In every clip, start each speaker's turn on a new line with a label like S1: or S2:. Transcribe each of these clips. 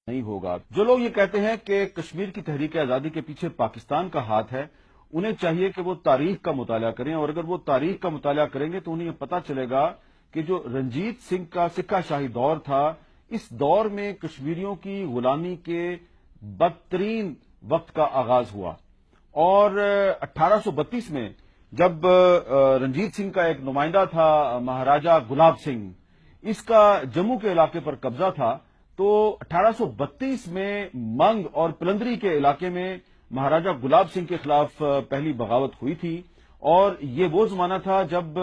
S1: نہیں ہوگا۔ جو لوگ یہ کہتے ہیں کہ کشمیر کی تحریک آزادی کے پیچھے پاکستان کا ہاتھ ہے، انہیں چاہیے کہ وہ تاریخ کا مطالعہ کریں، اور اگر وہ تاریخ کا مطالعہ کریں گے تو انہیں یہ پتہ چلے گا کہ جو رنجیت سنگھ کا سکہ شاہی دور تھا، اس دور میں کشمیریوں کی غلامی کے بدترین وقت کا آغاز ہوا، اور 1832 میں جب رنجیت سنگھ کا ایک نمائندہ تھا مہاراجہ گلاب سنگھ، اس کا جموں کے علاقے پر قبضہ تھا، تو 1832 میں منگ اور پلندری کے علاقے میں مہاراجہ گلاب سنگھ کے خلاف پہلی بغاوت ہوئی تھی، اور یہ وہ زمانہ تھا جب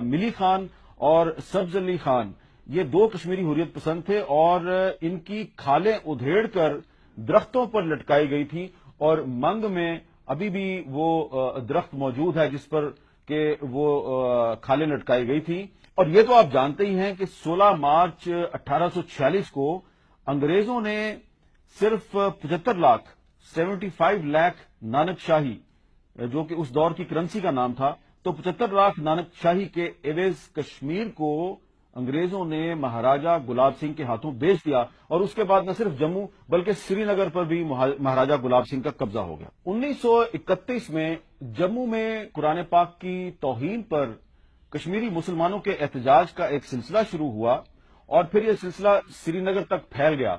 S1: ملی خان اور سبز علی خان یہ دو کشمیری حریت پسند تھے، اور ان کی کھالیں ادھیڑ کر درختوں پر لٹکائی گئی تھی، اور منگ میں ابھی بھی وہ درخت موجود ہے جس پر کہ وہ کھالیں لٹکائی گئی تھی۔ اور یہ تو آپ جانتے ہی ہیں کہ 16 مارچ 1846 کو انگریزوں نے صرف 75 لاکھ نانک شاہی، جو کہ اس دور کی کرنسی کا نام تھا، تو 75 لاکھ نانک شاہی کے عوض کشمیر کو انگریزوں نے مہاراجہ گلاب سنگھ کے ہاتھوں بیچ دیا، اور اس کے بعد نہ صرف جموں بلکہ سری نگر پر بھی مہاراجہ گلاب سنگھ کا قبضہ ہو گیا۔ 1931 میں جموں میں قرآن پاک کی توہین پر کشمیری مسلمانوں کے احتجاج کا ایک سلسلہ شروع ہوا، اور پھر یہ سلسلہ سری نگر تک پھیل گیا،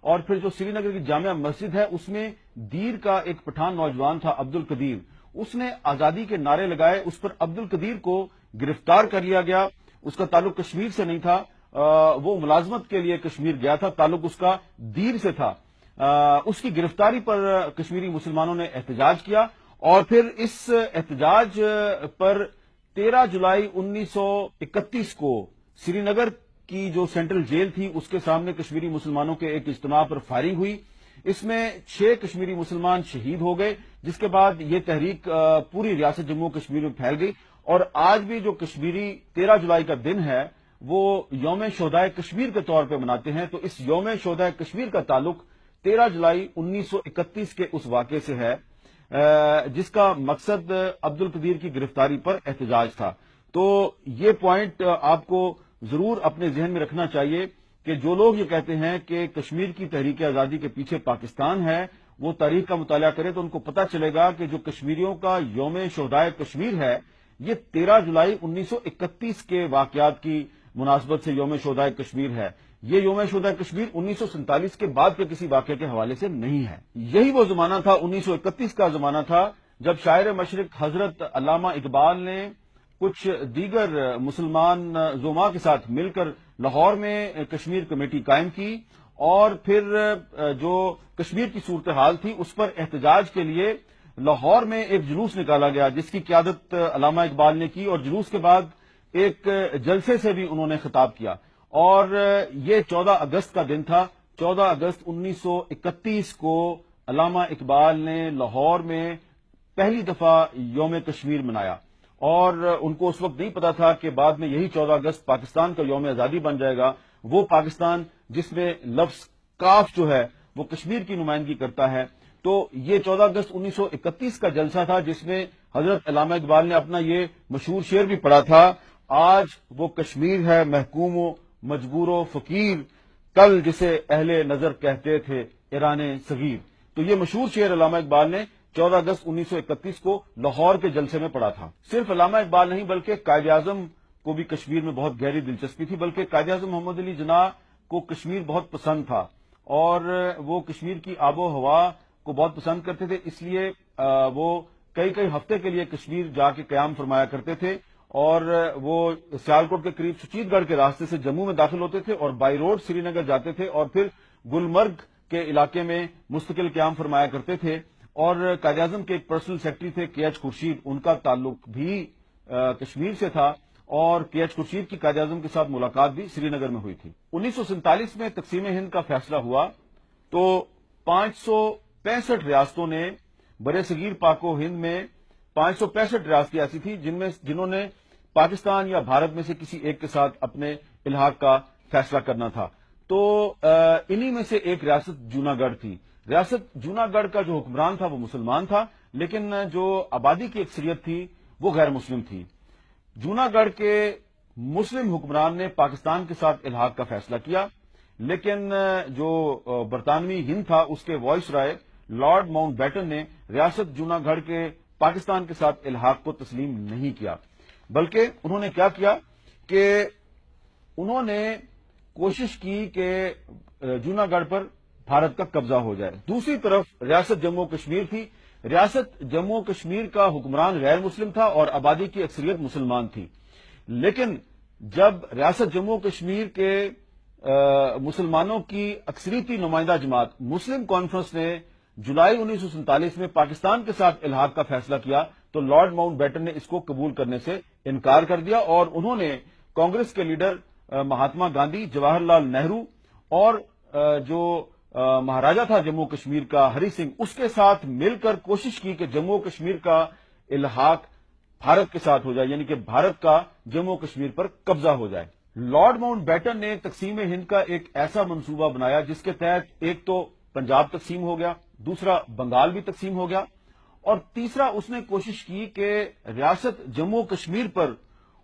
S1: اور پھر جو سری نگر کی جامع مسجد ہے اس میں دیر کا ایک پٹھان نوجوان تھا عبد القدیر، اس نے آزادی کے نعرے لگائے، اس پر عبد القدیر کو گرفتار کر لیا گیا۔ اس کا تعلق کشمیر سے نہیں تھا، وہ ملازمت کے لیے کشمیر گیا تھا، تعلق اس کا دیر سے تھا۔ اس کی گرفتاری پر کشمیری مسلمانوں نے احتجاج کیا، اور پھر اس احتجاج پر 13 جولائی 1931 کو سری نگر کی جو سینٹرل جیل تھی اس کے سامنے کشمیری مسلمانوں کے ایک اجتماع پر فائرنگ ہوئی، اس میں 6 کشمیری مسلمان شہید ہو گئے، جس کے بعد یہ تحریک پوری ریاست جموں کشمیر میں پھیل گئی، اور آج بھی جو کشمیری 13 جولائی کا دن ہے وہ یوم شہدائے کشمیر کے طور پہ مناتے ہیں۔ تو اس یوم شہدائے کشمیر کا تعلق 13 جولائی 1931 کے اس واقعے سے ہے، جس کا مقصد عبد القدیر کی گرفتاری پر احتجاج تھا۔ تو یہ پوائنٹ آپ کو ضرور اپنے ذہن میں رکھنا چاہیے کہ جو لوگ یہ کہتے ہیں کہ کشمیر کی تحریک آزادی کے پیچھے پاکستان ہے، وہ تاریخ کا مطالعہ کرے تو ان کو پتہ چلے گا کہ جو کشمیریوں کا یوم شہدائے کشمیر ہے یہ 13 جولائی 1931 کے واقعات کی مناسبت سے یوم شہدائے کشمیر ہے۔ یہ یوم شہدائے کشمیر 1947 کے بعد کے کسی واقعے کے حوالے سے نہیں ہے۔ یہی وہ زمانہ تھا، 1931 کا زمانہ تھا، جب شاعر مشرق حضرت علامہ اقبال نے کچھ دیگر مسلمان زعماء کے ساتھ مل کر لاہور میں کشمیر کمیٹی قائم کی، اور پھر جو کشمیر کی صورتحال تھی اس پر احتجاج کے لیے لاہور میں ایک جلوس نکالا گیا جس کی قیادت علامہ اقبال نے کی، اور جلوس کے بعد ایک جلسے سے بھی انہوں نے خطاب کیا، اور یہ 14 اگست کا دن تھا۔ 14 اگست 1931 کو علامہ اقبال نے لاہور میں پہلی دفعہ یوم کشمیر منایا، اور ان کو اس وقت نہیں پتا تھا کہ بعد میں یہی 14 اگست پاکستان کا یوم آزادی بن جائے گا، وہ پاکستان جس میں لفظ کاف جو ہے وہ کشمیر کی نمائندگی کرتا ہے۔ تو یہ 14 اگست 1931 کا جلسہ تھا جس میں حضرت علامہ اقبال نے اپنا یہ مشہور شعر بھی پڑھا تھا، آج وہ کشمیر ہے محکوم و مجبور و فقیر، کل جسے اہل نظر کہتے تھے ایران صغیر۔ تو یہ مشہور شعر علامہ اقبال نے 14 اگست 1931 کو لاہور کے جلسے میں پڑھا تھا۔ صرف علامہ اقبال نہیں بلکہ قائد اعظم کو بھی کشمیر میں بہت گہری دلچسپی تھی، بلکہ قائد اعظم محمد علی جناح کو کشمیر بہت پسند تھا، اور وہ کشمیر کی آب و ہوا کو بہت پسند کرتے تھے، اس لیے وہ کئی ہفتے کے لیے کشمیر جا کے قیام فرمایا کرتے تھے، اور وہ سیالکوٹ کے قریب سچیت گڑھ کے راستے سے جموں میں داخل ہوتے تھے اور بائی روڈ سری نگر جاتے تھے، اور پھر گلمرگ کے علاقے میں مستقل قیام فرمایا کرتے تھے۔ اور قائد اعظم کے ایک پرسنل سیکرٹری تھے کے ایچ خورشید، ان کا تعلق بھی کشمیر سے تھا، اور کے ایچ خورشید کی قائد اعظم کے ساتھ ملاقات بھی سری نگر میں ہوئی تھی۔ 1947 میں تقسیم ہند کا فیصلہ ہوا تو 565 ریاستوں نے بر صغیر پاک و ہند میں 565 ریاستیں ایسی تھی جنہوں نے پاکستان یا بھارت میں سے کسی ایک کے ساتھ اپنے الحاق کا فیصلہ کرنا تھا۔ تو انہی میں سے ایک ریاست جوناگڑھ تھی۔ ریاست جوناگڑھ کا جو حکمران تھا وہ مسلمان تھا، لیکن جو آبادی کی اکثریت تھی وہ غیر مسلم تھی۔ جوناگڑھ کے مسلم حکمران نے پاکستان کے ساتھ الحاق کا فیصلہ کیا، لیکن جو برطانوی ہند تھا اس کے وائس رائے لارڈ ماؤنٹ بیٹن نے ریاست جوناگڑھ کے پاکستان کے ساتھ الحاق کو تسلیم نہیں کیا، بلکہ انہوں نے کیا کیا کہ انہوں نے کوشش کی کہ جوناگڑھ پر بھارت کا قبضہ ہو جائے۔ دوسری طرف ریاست جموں کشمیر تھی۔ ریاست جموں کشمیر کا حکمران غیر مسلم تھا اور آبادی کی اکثریت مسلمان تھی، لیکن جب ریاست جموں کشمیر کے مسلمانوں کی اکثریتی نمائندہ جماعت مسلم کانفرنس نے جولائی 1947 میں پاکستان کے ساتھ الحاق کا فیصلہ کیا تو لارڈ ماؤنٹ بیٹن نے اس کو قبول کرنے سے انکار کر دیا، اور انہوں نے کانگریس کے لیڈر مہاتما گاندھی، جواہر لال نہرو اور جو مہاراجہ تھا جموں کشمیر کا ہری سنگھ، اس کے ساتھ مل کر کوشش کی کہ جموں کشمیر کا الحاق بھارت کے ساتھ ہو جائے، یعنی کہ بھارت کا جموں کشمیر پر قبضہ ہو جائے۔ لارڈ ماؤنٹ بیٹن نے تقسیم ہند کا ایک ایسا منصوبہ بنایا جس کے تحت ایک تو پنجاب تقسیم ہو گیا، دوسرا بنگال بھی تقسیم ہو گیا، اور تیسرا اس نے کوشش کی کہ ریاست جموں کشمیر پر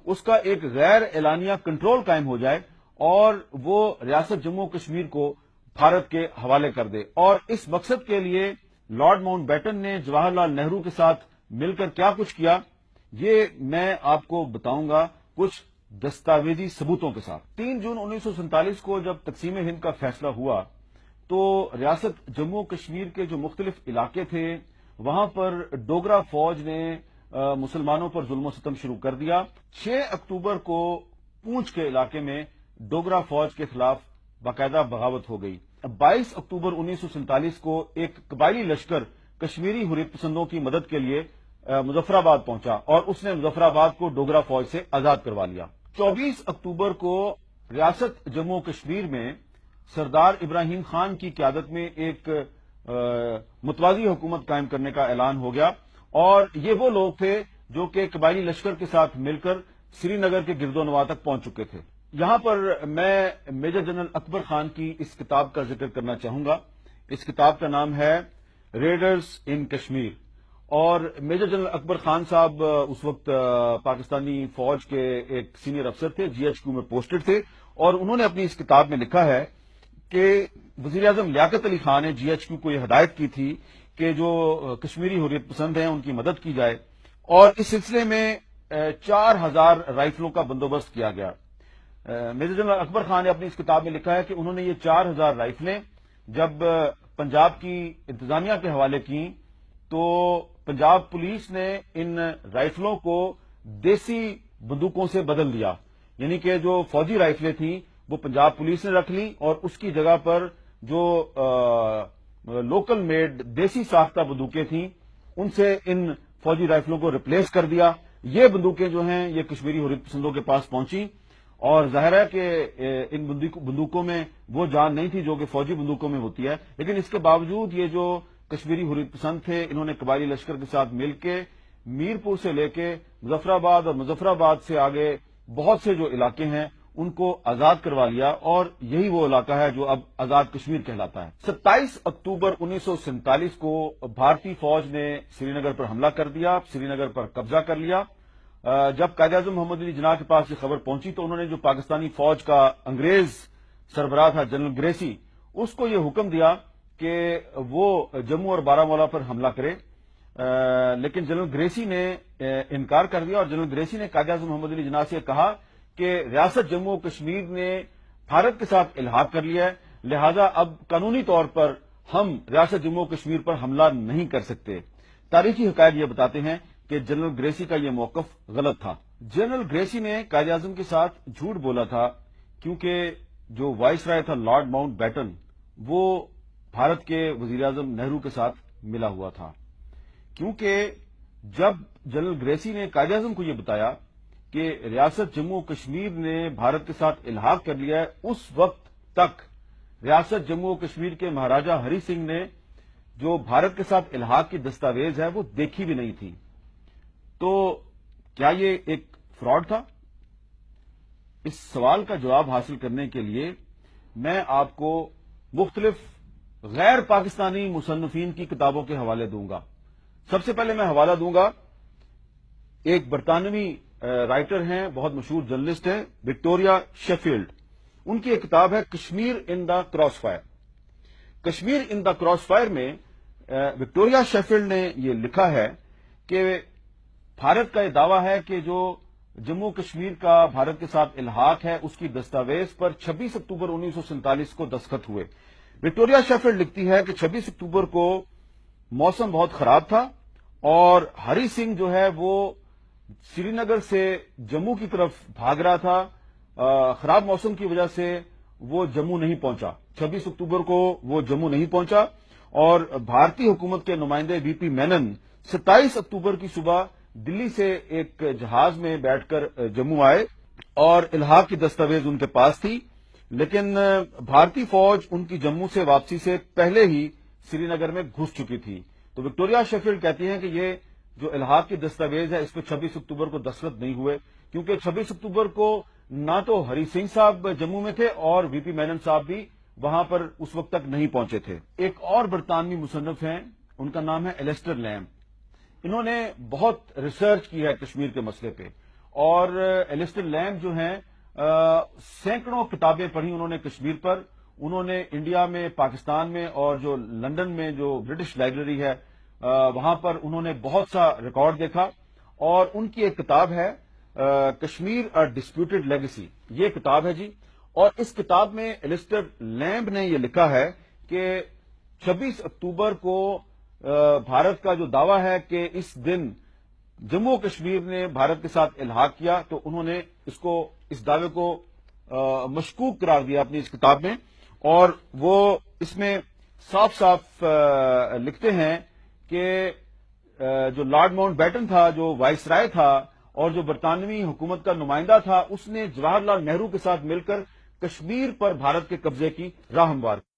S1: اس کا ایک غیر اعلانیہ کنٹرول قائم ہو جائے اور وہ ریاست جموں کشمیر کو بھارت کے حوالے کر دے۔ اور اس مقصد کے لیے لارڈ ماؤنٹ بیٹن نے جواہر لال نہرو کے ساتھ مل کر کیا کچھ کیا، یہ میں آپ کو بتاؤں گا کچھ دستاویزی ثبوتوں کے ساتھ۔ 3 جون 1947 کو جب تقسیم ہند کا فیصلہ ہوا تو ریاست جموں کشمیر کے جو مختلف علاقے تھے وہاں پر ڈوگرا فوج نے مسلمانوں پر ظلم و ستم شروع کر دیا۔ 6 اکتوبر کو پونچھ کے علاقے میں ڈوگرا فوج کے خلاف باقاعدہ بغاوت ہو گئی۔ 22 اکتوبر 1947 کو ایک قبائلی لشکر کشمیری حریت پسندوں کی مدد کے لیے مظفر آباد پہنچا اور اس نے مظفر آباد کو ڈوگرا فوج سے آزاد کروا لیا۔ 24 اکتوبر کو ریاست جموں کشمیر میں سردار ابراہیم خان کی قیادت میں ایک متوازی حکومت قائم کرنے کا اعلان ہو گیا، اور یہ وہ لوگ تھے جو کہ قبائلی لشکر کے ساتھ مل کر سری نگر کے گرد و نواح تک پہنچ چکے تھے۔ یہاں پر میں میجر جنرل اکبر خان کی اس کتاب کا ذکر کرنا چاہوں گا۔ اس کتاب کا نام ہے ریڈرز ان کشمیر، اور میجر جنرل اکبر خان صاحب اس وقت پاکستانی فوج کے ایک سینئر افسر تھے، جی ایچ کیو میں پوسٹڈ تھے، اور انہوں نے اپنی اس کتاب میں لکھا ہے کہ وزیر اعظم لیاقت علی خان نے جی ایچ کیو کو یہ ہدایت کی تھی کہ جو کشمیری حریت پسند ہیں ان کی مدد کی جائے، اور اس سلسلے میں 4000 رائفلوں کا بندوبست کیا گیا۔ میجر جنرل اکبر خان نے اپنی اس کتاب میں لکھا ہے کہ انہوں نے یہ 4000 رائفلیں جب پنجاب کی انتظامیہ کے حوالے کی تو پنجاب پولیس نے ان رائفلوں کو دیسی بندوقوں سے بدل دیا، یعنی کہ جو فوجی رائفلیں تھیں وہ پنجاب پولیس نے رکھ لیں اور اس کی جگہ پر جو لوکل میڈ دیسی ساختہ بندوقیں تھیں ان سے ان فوجی رائفلوں کو ریپلیس کر دیا۔ یہ بندوقیں جو ہیں یہ کشمیری حریت پسندوں کے پاس پہنچی، اور ظاہر ہے کہ ان بندوقوں میں وہ جان نہیں تھی جو کہ فوجی بندوقوں میں ہوتی ہے، لیکن اس کے باوجود یہ جو کشمیری حریت پسند تھے انہوں نے قبائلی لشکر کے ساتھ مل کے میرپور سے لے کے مظفر آباد اور مظفر آباد سے آگے بہت سے جو علاقے ہیں ان کو آزاد کروا لیا، اور یہی وہ علاقہ ہے جو اب آزاد کشمیر کہلاتا ہے۔ 27 اکتوبر 1947 کو بھارتی فوج نے سری نگر پر حملہ کر دیا، سری نگر پر قبضہ کر لیا۔ جب قائد اعظم محمد علی جناح کے پاس یہ خبر پہنچی تو انہوں نے جو پاکستانی فوج کا انگریز سربراہ تھا جنرل گریسی، اس کو یہ حکم دیا کہ وہ جموں اور بارہمولہ پر حملہ کرے، لیکن جنرل گریسی نے انکار کر دیا، اور جنرل گریسی نے قائد اعظم محمد علی جناح سے کہا کہ ریاست جموں کشمیر نے بھارت کے ساتھ الحاق کر لیا ہے، لہذا اب قانونی طور پر ہم ریاست جموں کشمیر پر حملہ نہیں کر سکتے۔ تاریخی حقائق یہ بتاتے ہیں کہ جنرل گریسی کا یہ موقف غلط تھا۔ جنرل گریسی نے قائد اعظم کے ساتھ جھوٹ بولا تھا کیونکہ جو وائس رائے تھا لارڈ ماؤنٹ بیٹن وہ بھارت کے وزیر اعظم نہرو کے ساتھ ملا ہوا تھا، کیونکہ جب جنرل گریسی نے قائد اعظم کو یہ بتایا کہ ریاست جموں کشمیر نے بھارت کے ساتھ الحاق کر لیا ہے، اس وقت تک ریاست جموں کشمیر کے مہاراجہ ہری سنگھ نے جو بھارت کے ساتھ الحاق کی دستاویز ہے وہ دیکھی بھی نہیں تھی۔ تو کیا یہ ایک فراڈ تھا؟ اس سوال کا جواب حاصل کرنے کے لیے میں آپ کو مختلف غیر پاکستانی مصنفین کی کتابوں کے حوالے دوں گا۔ سب سے پہلے میں حوالہ دوں گا ایک برطانوی رائٹر ہیں، بہت مشہور جرنلسٹ ہیں، وکٹوریا شیفیلڈ۔ ان کی ایک کتاب ہے Kashmir in the cross fire. Kashmir in the cross fire میں وکٹوریہ شیفیلڈ نے یہ لکھا ہے کہ بھارت کا یہ دعویٰ ہے کہ جو جموں کشمیر کا بھارت کے ساتھ الحاق ہے اس کی دستاویز پر 26 اکتوبر 1947 کو دستخط ہوئے. وکٹوریہ شیفیلڈ لکھتی ہے کہ 26 اکتوبر کو موسم بہت خراب تھا اور ہری سنگھ جو ہے وہ سری نگر سے جموں کی طرف بھاگ رہا تھا. خراب موسم کی وجہ سے وہ جموں نہیں پہنچا. 26 اکتوبر کو وہ جموں نہیں پہنچا اور بھارتی حکومت کے نمائندے وی پی مینن 27 اکتوبر کی صبح دلی سے ایک جہاز میں بیٹھ کر جموں آئے اور الحاق کی دستاویز ان کے پاس تھی، لیکن بھارتی فوج ان کی جموں سے واپسی سے پہلے ہی سری نگر میں گھس چکی تھی. تو وکٹوریہ شیفیلڈ کہتی ہیں کہ یہ جو الحاق کی دستاویز ہے اس پہ 26 اکتوبر کو دستخط نہیں ہوئے، کیونکہ 26 اکتوبر کو نہ تو ہری سنگھ صاحب جموں میں تھے اور وی پی مینن صاحب بھی وہاں پر اس وقت تک نہیں پہنچے تھے. ایک اور برطانوی مصنف ہیں، ان کا نام ہے ایلسٹر لیمب. انہوں نے بہت ریسرچ کی ہے کشمیر کے مسئلے پہ، اور ایلسٹر لیمب جو ہیں سینکڑوں کتابیں پڑھی انہوں نے کشمیر پر. انہوں نے انڈیا میں، پاکستان میں اور جو لندن میں جو برٹش لائبریری ہے وہاں پر انہوں نے بہت سا ریکارڈ دیکھا، اور ان کی ایک کتاب ہے کشمیر اے ڈسپیوٹڈ لیگیسی. یہ کتاب ہے جی، اور اس کتاب میں ایلسٹر لیمب نے یہ لکھا ہے کہ 26 اکتوبر کو بھارت کا جو دعویٰ ہے کہ اس دن جموں کشمیر نے بھارت کے ساتھ الحاق کیا، تو انہوں نے اس دعوے کو مشکوک قرار دیا اپنی اس کتاب میں، اور وہ اس میں صاف صاف لکھتے ہیں کہ جو لارڈ ماؤنٹ بیٹن تھا، جو وائس رائے تھا اور جو برطانوی حکومت کا نمائندہ تھا، اس نے جواہر لال نہرو کے ساتھ مل کر کشمیر پر بھارت کے قبضے کی راہ ہموار کی.